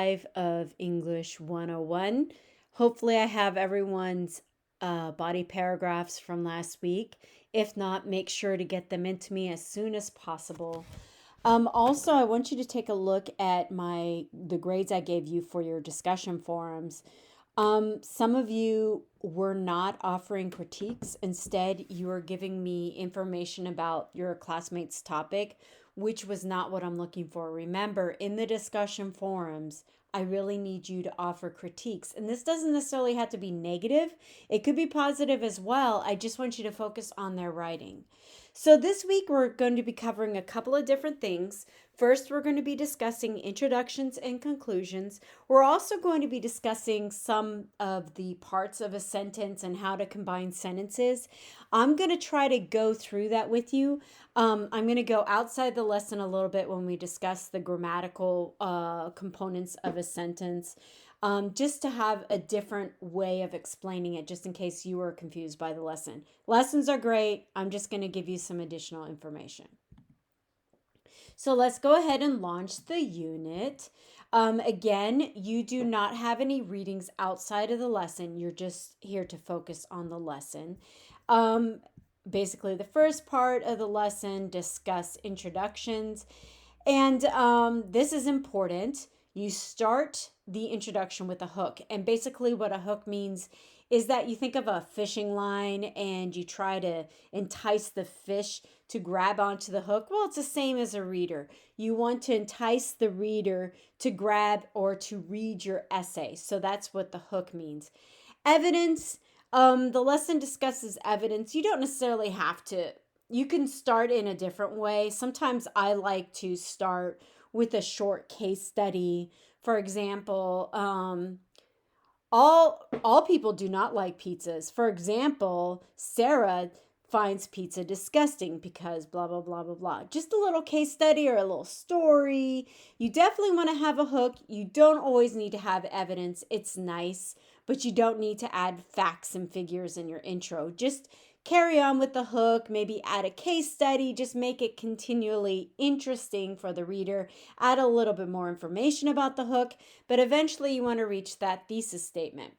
Of English 101. Hopefully I have everyone's body paragraphs from last week. If not, make sure to get them into me as soon as possible. Also, I want you to take a look at the grades I gave you for your discussion forums. Some of you were not offering critiques. Instead, you were giving me information about your classmate's topic, which was not what I'm looking for. Remember, in the discussion forums, I really need you to offer critiques. And this doesn't necessarily have to be negative, it could be positive as well. I just want you to focus on their writing. So, this week we're going to be covering a couple of different things. First, we're going to be discussing introductions and conclusions. We're also going to be discussing some of the parts of a sentence and how to combine sentences. I'm going to try to go through that with you. I'm going to go outside the lesson a little bit when we discuss the grammatical components of a sentence, just to have a different way of explaining it, just in case you were confused by the lesson. Lessons are great. I'm just going to give you some additional information. So let's go ahead and launch the unit. Again, you do not have any readings outside of the lesson. You're just here to focus on the lesson. Basically, the first part of the lesson, discuss introductions. And this is important. You start the introduction with a hook. And basically what a hook means is that you think of a fishing line and you try to entice the fish to grab onto the hook. Well, it's the same as a reader. You want to entice the reader to grab or to read your essay. So that's what the hook means. Evidence. The lesson discusses evidence. You don't necessarily have to. You can start in a different way. Sometimes I like to start with a short case study. For example, all people do not like pizzas. For example, Sarah finds pizza disgusting because blah, blah, blah, blah, blah. Just a little case study or a little story. You definitely want to have a hook. You don't always need to have evidence. It's nice, but you don't need to add facts and figures in your intro. Just carry on with the hook, maybe add a case study, just make it continually interesting for the reader, add a little bit more information about the hook, but eventually you want to reach that thesis statement.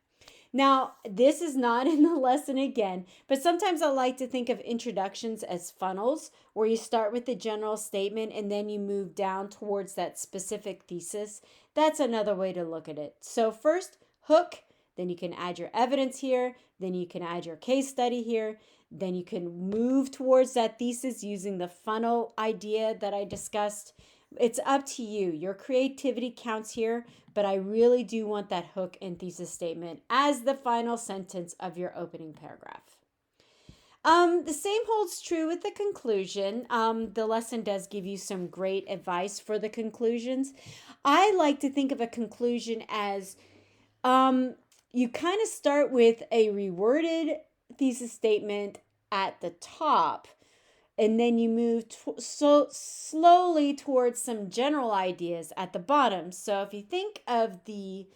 Now, this is not in the lesson again, but sometimes I like to think of introductions as funnels, where you start with the general statement and then you move down towards that specific thesis. That's another way to look at it. So first, hook, then you can add your evidence here, then you can add your case study here, then you can move towards that thesis using the funnel idea that I discussed. It's up to you. Your creativity counts here, but I really do want that hook and thesis statement as the final sentence of your opening paragraph. The same holds true with the conclusion. The lesson does give you some great advice for the conclusions. I like to think of a conclusion as you kind of start with a reworded thesis statement at the top, and then you move so slowly towards some general ideas at the bottom. So if you think of the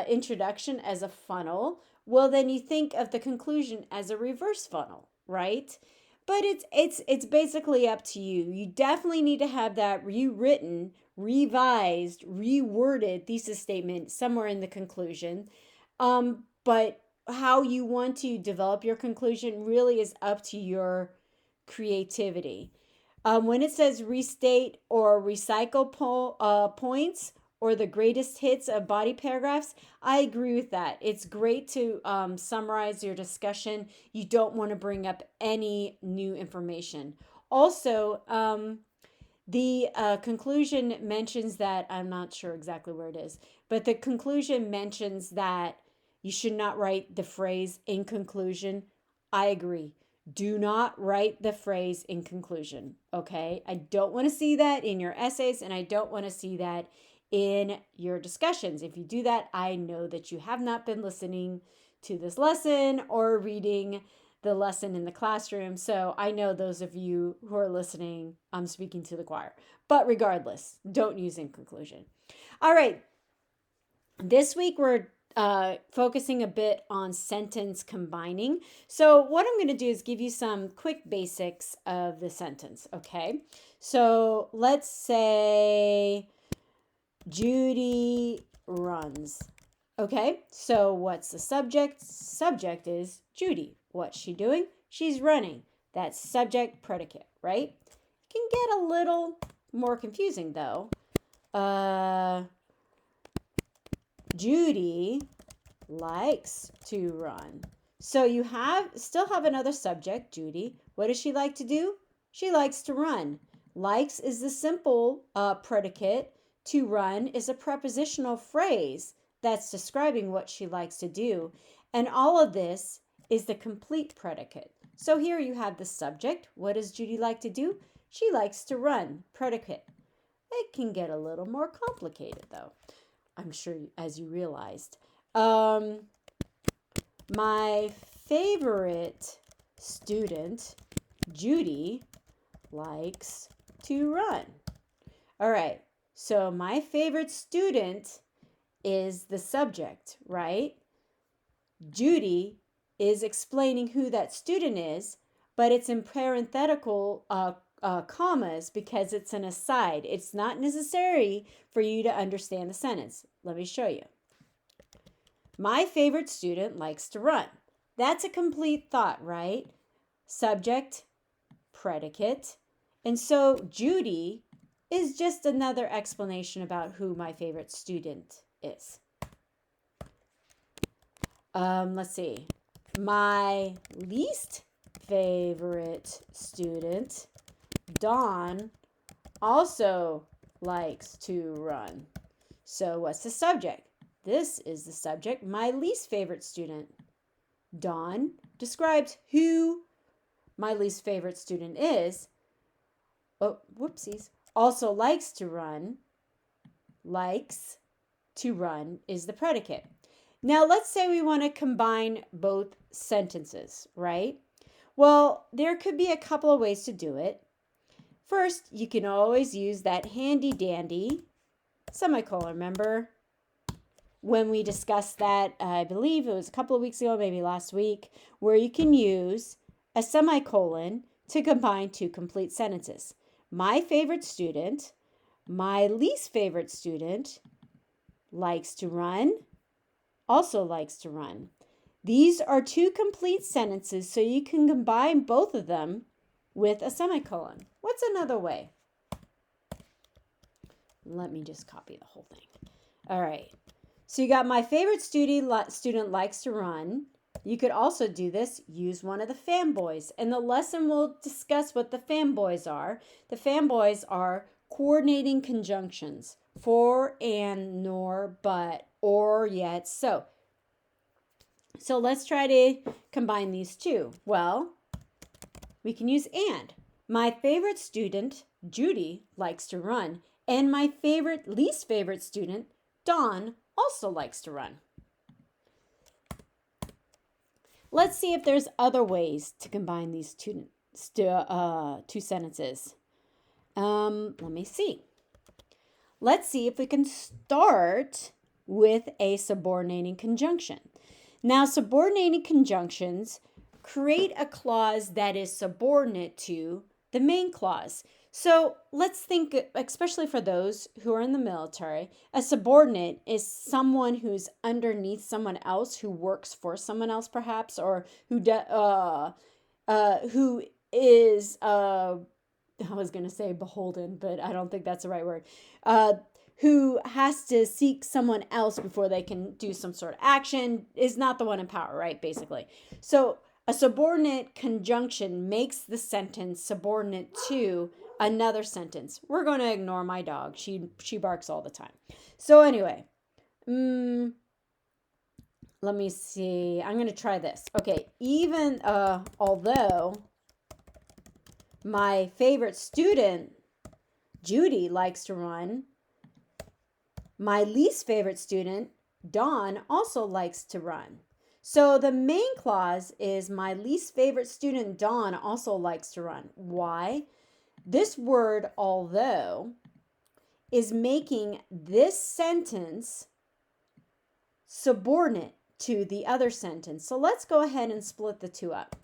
introduction as a funnel, well, then you think of the conclusion as a reverse funnel, right? But it's basically up to you. You definitely need to have that rewritten, revised, reworded thesis statement somewhere in the conclusion. But how you want to develop your conclusion really is up to your creativity. When it says restate or recycle points or the greatest hits of body paragraphs, I agree with that. It's great to summarize your discussion. You don't want to bring up any new information. Also, the conclusion mentions that, I'm not sure exactly where it is, but the conclusion mentions that you should not write the phrase in conclusion. I agree. Do not write the phrase in conclusion, okay? I don't want to see that in your essays, and I don't want to see that in your discussions. If you do that, I know that you have not been listening to this lesson or reading the lesson in the classroom. So I know those of you who are listening, I'm speaking to the choir. But regardless, don't use in conclusion. All right. This week we're focusing a bit on sentence combining. So what I'm going to do is give you some quick basics of the sentence, okay? So let's say Judy runs. Okay, so what's the subject? Subject is Judy. What's she doing? She's running. That's subject predicate, right? It can get a little more confusing though. Judy likes to run. So you still have another subject, Judy. What does she like to do? She likes to run. Likes is the simple predicate. To run is a prepositional phrase that's describing what she likes to do. And all of this is the complete predicate. So here you have the subject. What does Judy like to do? She likes to run. Predicate. It can get a little more complicated though, I'm sure, as you realized. My favorite student, Judy, likes to run. All right, so my favorite student is the subject, right? Judy is explaining who that student is, but it's in parenthetical commas because it's an aside. It's not necessary for you to understand the sentence. Let me show you. My favorite student likes to run. That's a complete thought, right? Subject, predicate. And so Judy is just another explanation about who my favorite student is. Let's see. My least favorite student, Dawn, also likes to run. So what's the subject? This is the subject. My least favorite student, Dawn, describes who my least favorite student is. Oh, whoopsies. Also likes to run. Likes to run is the predicate. Now let's say we want to combine both sentences, right? Well, there could be a couple of ways to do it. First, you can always use that handy dandy semicolon. Remember when we discussed that, I believe it was a couple of weeks ago, maybe last week, where you can use a semicolon to combine two complete sentences. My favorite student, my least favorite student, likes to run, also likes to run. These are two complete sentences, so you can combine both of them with a semicolon. What's another way? Let me just copy the whole thing. All right. So you got my favorite student likes to run. You could also do this, use one of the fanboys. And the lesson will discuss what the fanboys are. The fanboys are coordinating conjunctions. For, and, nor, but, or, yet, so. So let's try to combine these two. Well, we can use and. My favorite student, Judy, likes to run. And my least favorite student, Dawn, also likes to run. Let's see if there's other ways to combine these two sentences. Let me see. Let's see if we can start with a subordinating conjunction. Now, subordinating conjunctions create a clause that is subordinate to the main clause. So let's think, especially for those who are in the military, a subordinate is someone who's underneath someone else, who works for someone else perhaps, or who is, I was going to say beholden, but I don't think that's the right word, who has to seek someone else before they can do some sort of action, is not the one in power, right, basically. So a subordinate conjunction makes the sentence subordinate to another sentence. We're going to ignore my dog. She barks all the time. So anyway, let me see. I'm going to try this. Okay, even although my favorite student, Judy, likes to run, my least favorite student, Dawn, also likes to run. So the main clause is my least favorite student, Dawn, also likes to run. Why? This word, although, is making this sentence subordinate to the other sentence. So let's go ahead and split the two up.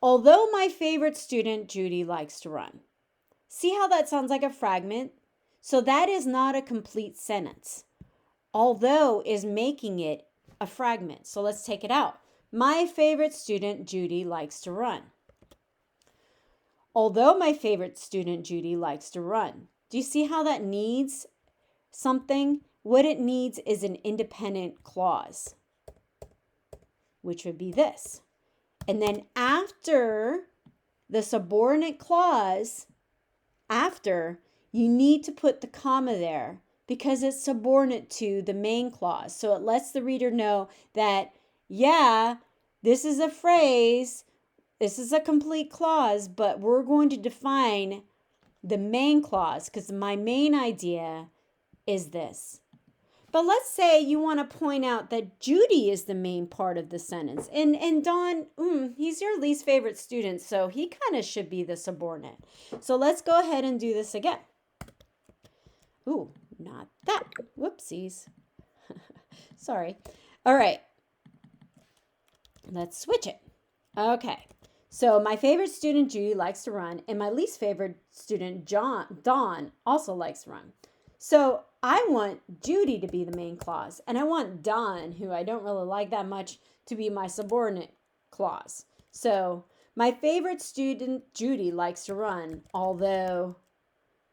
Although my favorite student, Judy, likes to run. See how that sounds like a fragment? So that is not a complete sentence, although is making it a fragment. So let's take it out. My favorite student, Judy, likes to run. Although my favorite student, Judy, likes to run. Do you see how that needs something? What it needs is an independent clause, which would be this. And then after the subordinate clause, after, you need to put the comma there because it's subordinate to the main clause. So it lets the reader know that, yeah, this is a phrase, this is a complete clause, but we're going to define the main clause because my main idea is this. But let's say you want to point out that Judy is the main part of the sentence. And Don, he's your least favorite student, so he kind of should be the subordinate. So let's go ahead and do this again. Ooh, not that. Whoopsies. Sorry. All right. Let's switch it. Okay. So my favorite student, Judy, likes to run, and my least favorite student, Don, also likes to run. So I want Judy to be the main clause, and I want Don, who I don't really like that much, to be my subordinate clause. So my favorite student, Judy, likes to run, although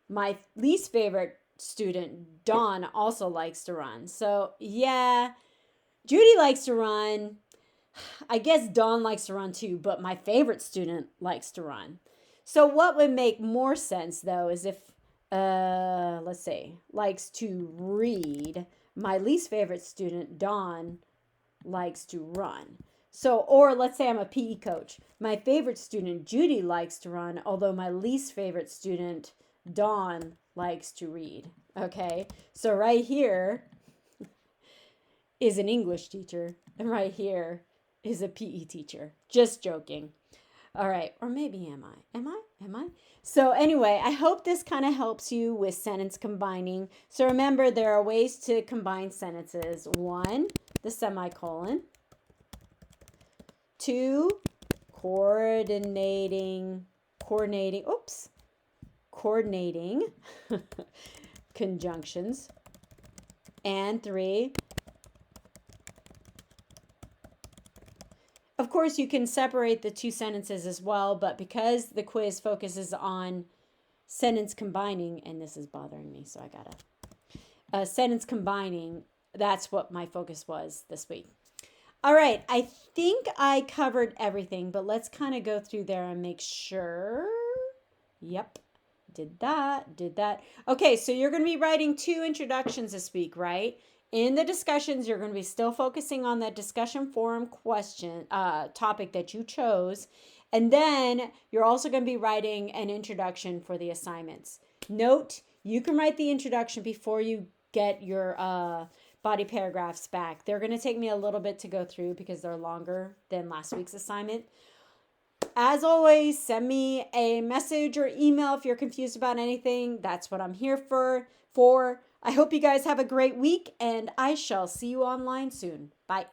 my least favorite student, Don, also likes to run. So yeah, Judy likes to run. I guess Don likes to run too, but my favorite student likes to run. So what would make more sense, though, is if let's see, likes to read. My least favorite student, Don, likes to run. So, or let's say I'm a PE coach. My favorite student, Judy, likes to run, although my least favorite student, Don, likes to read. Okay, so right here is an English teacher, and right here is a PE teacher. Just joking. All right, or maybe am I? Am I? So anyway, I hope this kind of helps you with sentence combining. So remember, there are ways to combine sentences. 1, the semicolon. 2, coordinating conjunctions. And 3, of course, you can separate the two sentences as well, but because the quiz focuses on sentence combining, and this is bothering me, so I gotta, sentence combining, that's what my focus was this week. All right, I think I covered everything, but let's kind of go through there and make sure. Yep, did that. Okay, so you're going to be writing 2 introductions this week, right? In the discussions, you're going to be still focusing on that discussion forum question topic that you chose. And then you're also going to be writing an introduction for the assignments. Note, you can write the introduction before you get your body paragraphs back. They're going to take me a little bit to go through because they're longer than last week's assignment. As always, send me a message or email if you're confused about anything. That's what I'm here for. I hope you guys have a great week, and I shall see you online soon. Bye.